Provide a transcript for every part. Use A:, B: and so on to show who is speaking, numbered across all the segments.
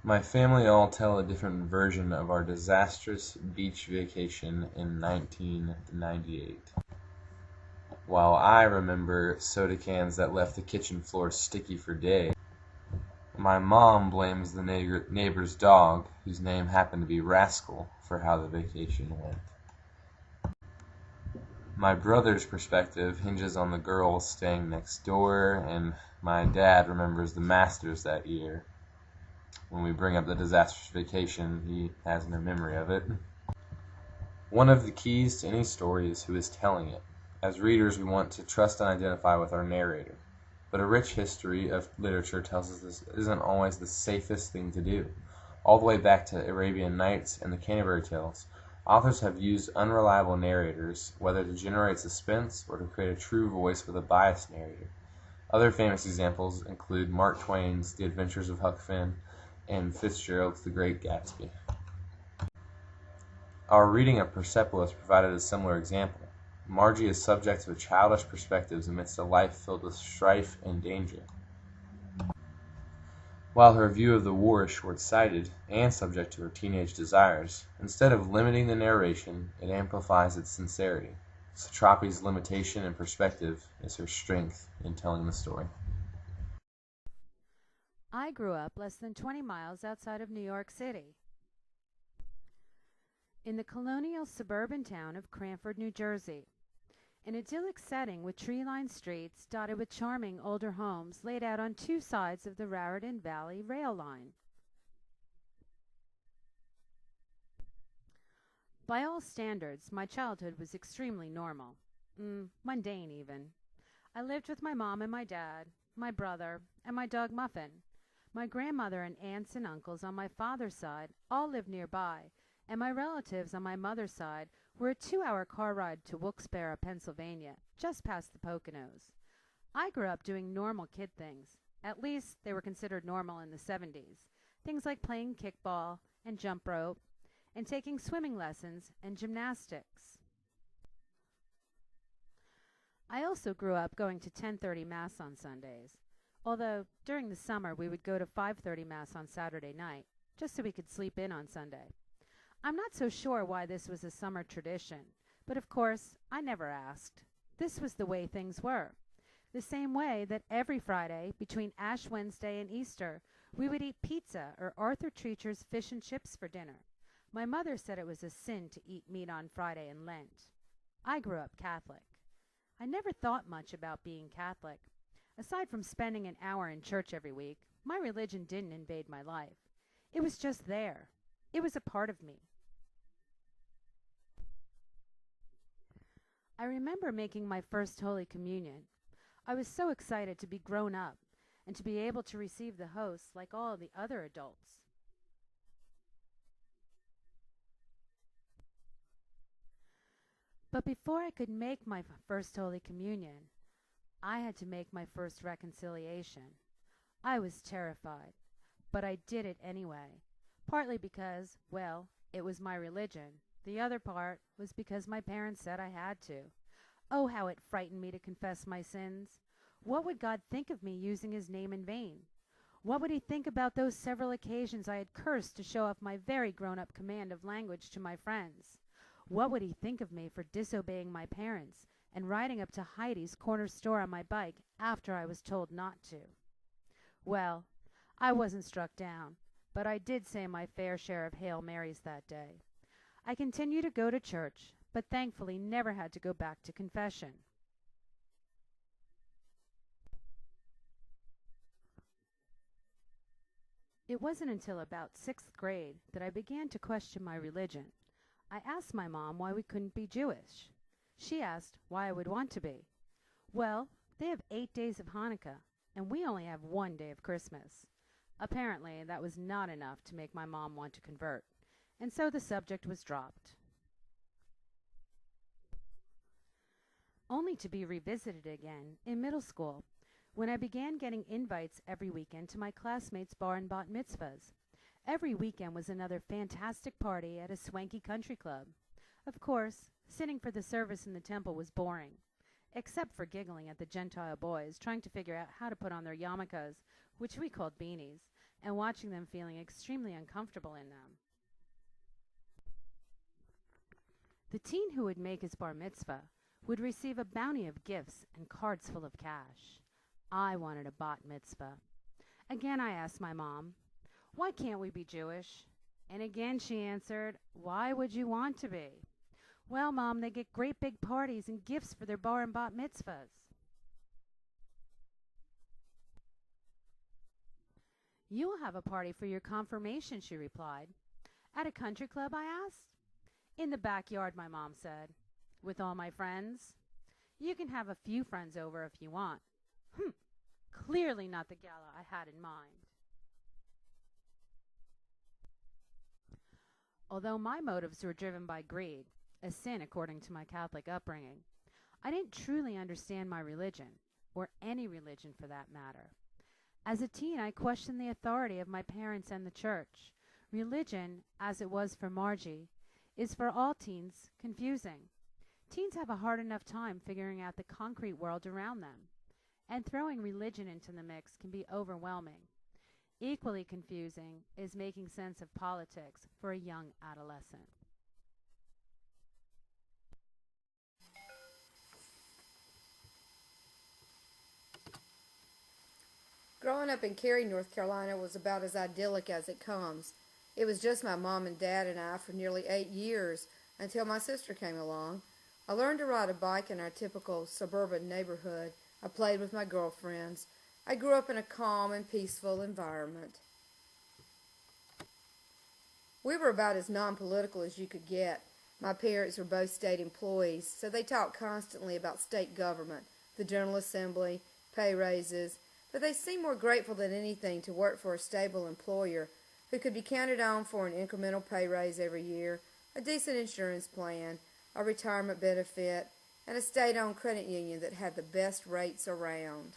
A: My family all tell a different version of our disastrous beach vacation in 1998. While I remember soda cans that left the kitchen floor sticky for days, my mom blames the neighbor's dog, whose name happened to be Rascal, for how the vacation went. My brother's perspective hinges on the girls staying next door, and my dad remembers the Masters that year. When we bring up the disastrous vacation, he has no memory of it. One of the keys to any story is who is telling it. As readers, we want to trust and identify with our narrator. But a rich history of literature tells us this isn't always the safest thing to do. All the way back to Arabian Nights and the Canterbury Tales, authors have used unreliable narrators, whether to generate suspense or to create a true voice with a biased narrator. Other famous examples include Mark Twain's The Adventures of Huck Finn and Fitzgerald's The Great Gatsby. Our reading of Persepolis provided a similar example. Margie is subject to childish perspectives amidst a life filled with strife and danger. While her view of the war is short-sighted and subject to her teenage desires, instead of limiting the narration, it amplifies its sincerity. Satrapi's limitation and perspective is her strength in telling the story.
B: I grew up less than 20 miles outside of New York City, in the colonial suburban town of Cranford, New Jersey. An idyllic setting with tree-lined streets dotted with charming older homes laid out on two sides of the Raritan Valley rail line. By all standards, my childhood was extremely normal, mundane even. I lived with my mom and my dad, my brother, and my dog Muffin. My grandmother and aunts and uncles on my father's side all lived nearby, and my relatives on my mother's side were a 2-hour car ride to Wilkes-Barre, Pennsylvania, just past the Poconos. I grew up doing normal kid things. At least they were considered normal in the 70s. Things like playing kickball and jump rope and taking swimming lessons and gymnastics. I also grew up going to 10:30 Mass on Sundays, although during the summer we would go to 5:30 Mass on Saturday night, just so we could sleep in on Sunday. I'm not so sure why this was a summer tradition, but of course, I never asked. This was the way things were. The same way that every Friday, between Ash Wednesday and Easter, we would eat pizza or Arthur Treacher's fish and chips for dinner. My mother said it was a sin to eat meat on Friday in Lent. I grew up Catholic. I never thought much about being Catholic. Aside from spending an hour in church every week, my religion didn't invade my life. It was just there. It was a part of me. I remember making my first Holy Communion. I was so excited to be grown up and to be able to receive the host like all the other adults. But before I could make my first Holy Communion, I had to make my first reconciliation. I was terrified, but I did it anyway, partly because, well, it was my religion. The other part was because my parents said I had to. Oh, how it frightened me to confess my sins. What would God think of me using his name in vain? What would he think about those several occasions I had cursed to show off my very grown-up command of language to my friends? What would he think of me for disobeying my parents and riding up to Heidi's corner store on my bike after I was told not to? Well, I wasn't struck down, but I did say my fair share of Hail Marys that day. I continued to go to church, but thankfully never had to go back to confession. It wasn't until about 6th grade that I began to question my religion. I asked my mom why we couldn't be Jewish. She asked why I would want to be. Well, they have 8 days of Hanukkah, and we only have 1 day of Christmas. Apparently, that was not enough to make my mom want to convert, and so the subject was dropped, only to be revisited again in middle school, when I began getting invites every weekend to my classmates' bar and bat mitzvahs. Every weekend was another fantastic party at a swanky country club. Of course, sitting for the service in the temple was boring, except for giggling at the Gentile boys trying to figure out how to put on their yarmulkes, which we called beanies, and watching them feeling extremely uncomfortable in them. The teen who would make his bar mitzvah would receive a bounty of gifts and cards full of cash. I wanted a bat mitzvah. Again I asked my mom, "Why can't we be Jewish?" And again she answered, "Why would you want to be?" "Well, Mom, they get great big parties and gifts for their bar and bat mitzvahs." "You will have a party for your confirmation," she replied. "At a country club?" I asked. "In the backyard," my mom said. "With all my friends?" "You can have a few friends over if you want." Clearly not the gala I had in mind. Although my motives were driven by greed, a sin according to my Catholic upbringing, I didn't truly understand my religion, or any religion for that matter. As a teen, I questioned the authority of my parents and the church. Religion, as it was for Margie, is for all teens confusing. Teens have a hard enough time figuring out the concrete world around them, and throwing religion into the mix can be overwhelming. Equally confusing is making sense of politics for a young adolescent.
C: Growing up in Cary, North Carolina was about as idyllic as it comes. It was just my mom and dad and I for nearly 8 years until my sister came along. I learned to ride a bike in our typical suburban neighborhood. I played with my girlfriends. I grew up in a calm and peaceful environment. We were about as non-political as you could get. My parents were both state employees, so they talked constantly about state government, the General Assembly, pay raises, but they seemed more grateful than anything to work for a stable employer who could be counted on for an incremental pay raise every year, a decent insurance plan, a retirement benefit, and a state-owned credit union that had the best rates around.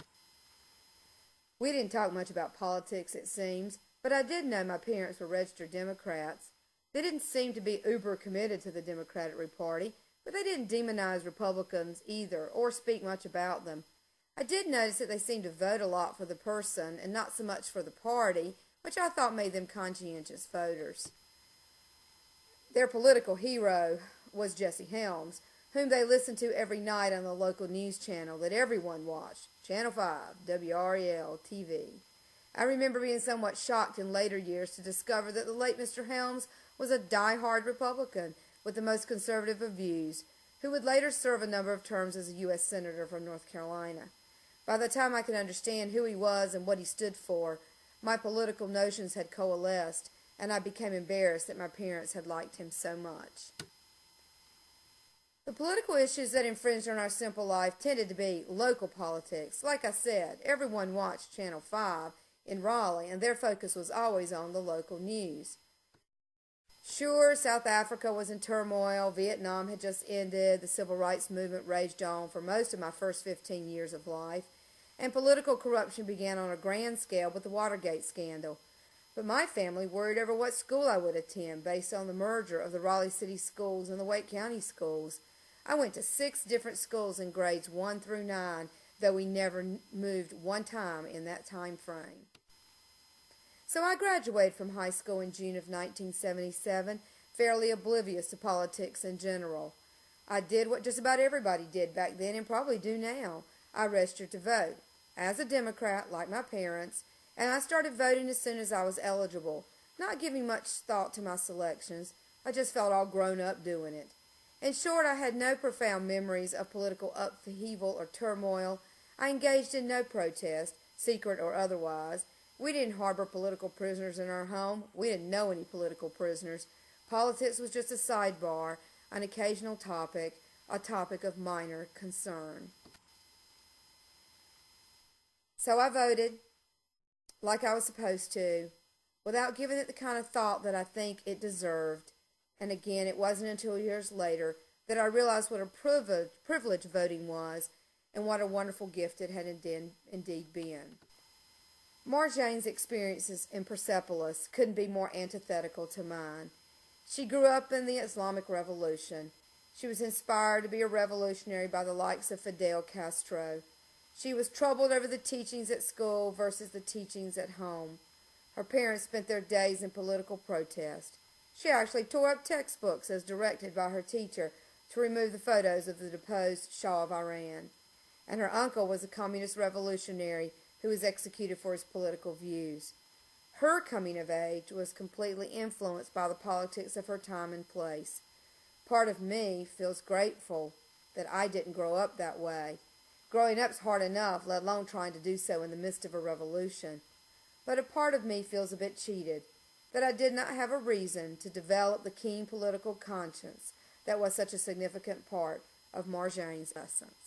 C: We didn't talk much about politics, it seems, but I did know my parents were registered Democrats. They didn't seem to be uber committed to the Democratic Party, but they didn't demonize Republicans either, or speak much about them. I did notice that they seemed to vote a lot for the person and not so much for the party, which I thought made them conscientious voters. Their political hero was Jesse Helms, whom they listened to every night on the local news channel that everyone watched, Channel 5, WREL TV. I remember being somewhat shocked in later years to discover that the late Mr. Helms was a die-hard Republican with the most conservative of views, who would later serve a number of terms as a U.S. Senator from North Carolina. By the time I could understand who he was and what he stood for, my political notions had coalesced, and I became embarrassed that my parents had liked him so much. The political issues that infringed on our simple life tended to be local politics. Like I said, everyone watched Channel 5 in Raleigh, and their focus was always on the local news. Sure, South Africa was in turmoil, Vietnam had just ended, the civil rights movement raged on for most of my first 15 years of life, and political corruption began on a grand scale with the Watergate scandal. But my family worried over what school I would attend based on the merger of the Raleigh City Schools and the Wake County Schools. I went to 6 different schools in grades 1 through 9, though we never moved one time in that time frame. So I graduated from high school in June of 1977, fairly oblivious to politics in general. I did what just about everybody did back then and probably do now. I registered to vote, as a Democrat, like my parents, and I started voting as soon as I was eligible, not giving much thought to my selections. I just felt all grown up doing it. In short, I had no profound memories of political upheaval or turmoil. I engaged in no protest, secret or otherwise. We didn't harbor political prisoners in our home. We didn't know any political prisoners. Politics was just a sidebar, an occasional topic, a topic of minor concern. So I voted like I was supposed to, without giving it the kind of thought that I think it deserved. And again, it wasn't until years later that I realized what a privilege voting was and what a wonderful gift it had indeed been. Marjane's experiences in Persepolis couldn't be more antithetical to mine. She grew up in the Islamic Revolution. She was inspired to be a revolutionary by the likes of Fidel Castro. She was troubled over the teachings at school versus the teachings at home. Her parents spent their days in political protest. She actually tore up textbooks as directed by her teacher to remove the photos of the deposed Shah of Iran. And her uncle was a communist revolutionary who was executed for his political views. Her coming of age was completely influenced by the politics of her time and place. Part of me feels grateful that I didn't grow up that way. Growing up's hard enough, let alone trying to do so in the midst of a revolution. But a part of me feels a bit cheated, that I did not have a reason to develop the keen political conscience that was such a significant part of Marjane's essence.